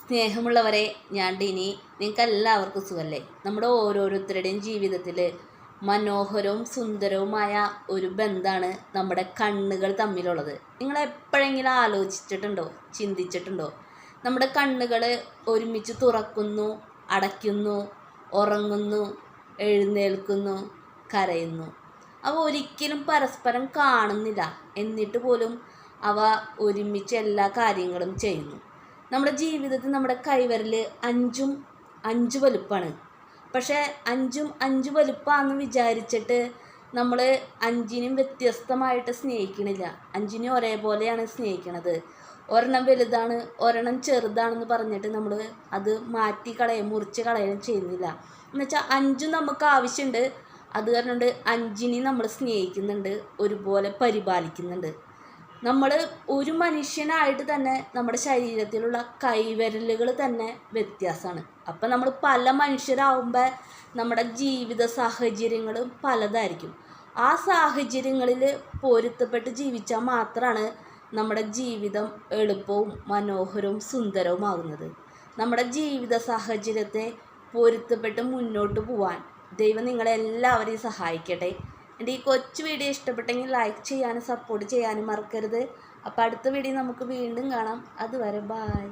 സ്നേഹമുള്ളവരെ, ഞാൻ ഡിനി. നിങ്ങൾക്ക് എല്ലാവർക്കും സുഖമല്ലേ? നമ്മുടെ ഓരോരുത്തരുടെയും ജീവിതത്തിൽ മനോഹരവും സുന്ദരവുമായ ഒരു ബന്ധമാണ് നമ്മുടെ കണ്ണുകൾ തമ്മിലുള്ളത്. നിങ്ങൾ എപ്പോഴെങ്കിലും ആലോചിച്ചിട്ടുണ്ടോ, ചിന്തിച്ചിട്ടുണ്ടോ? നമ്മുടെ കണ്ണുകൾ ഒരുമിച്ച് തുറക്കുന്നു, അടയ്ക്കുന്നു, ഉറങ്ങുന്നു, എഴുന്നേൽക്കുന്നു, കരയുന്നു. അവ ഒരിക്കലും പരസ്പരം കാണുന്നില്ല, എന്നിട്ട് പോലും അവ ഒരുമിച്ച് എല്ലാ കാര്യങ്ങളും ചെയ്യുന്നു. നമ്മുടെ ജീവിതത്തിൽ നമ്മുടെ കൈവിരൽ അഞ്ച് വലുപ്പമാണ്. പക്ഷേ അഞ്ച് വലുപ്പമാണെന്ന് വിചാരിച്ചിട്ട് നമ്മൾ അഞ്ചിനും വ്യത്യസ്തമായിട്ട് സ്നേഹിക്കണില്ല. അഞ്ചിനും ഒരേപോലെയാണ് സ്നേഹിക്കണത്. ഒരെണ്ണം വലുതാണ്, ഒരെണ്ണം ചെറുതാണെന്ന് പറഞ്ഞിട്ട് നമ്മൾ അത് മുറിച്ച് കളയുകയും ചെയ്യുന്നില്ല. എന്നുവെച്ചാൽ അഞ്ചും നമുക്ക് ആവശ്യമുണ്ട്. അത് കാരണം അഞ്ചിനെ നമ്മൾ സ്നേഹിക്കുന്നുണ്ട്, ഒരുപോലെ പരിപാലിക്കുന്നുണ്ട്. നമ്മൾ ഒരു മനുഷ്യനായിട്ട് തന്നെ നമ്മുടെ ശരീരത്തിലുള്ള കൈവിരലുകൾ തന്നെ വ്യത്യാസമാണ്. അപ്പം നമ്മൾ പല മനുഷ്യരാകുമ്പോൾ നമ്മുടെ ജീവിത സാഹചര്യങ്ങളും പലതായിരിക്കും. ആ സാഹചര്യങ്ങളിൽ പൊരുത്തപ്പെട്ട് ജീവിച്ചാൽ മാത്രമാണ് നമ്മുടെ ജീവിതം എളുപ്പവും മനോഹരവും സുന്ദരവുമാകുന്നത്. നമ്മുടെ ജീവിത സാഹചര്യത്തെ പൊരുത്തപ്പെട്ട് മുന്നോട്ട് പോവാൻ ദൈവം നിങ്ങളെല്ലാവരെയും സഹായിക്കട്ടെ. എൻ്റെ ഈ കൊച്ചു വീഡിയോ ഇഷ്ടപ്പെട്ടെങ്കിൽ ലൈക്ക് ചെയ്യാനും സപ്പോർട്ട് ചെയ്യാനും മറക്കരുത്. അപ്പോൾ അടുത്ത വീഡിയോ നമുക്ക് വീണ്ടും കാണാം. അതുവരെ ബായ്.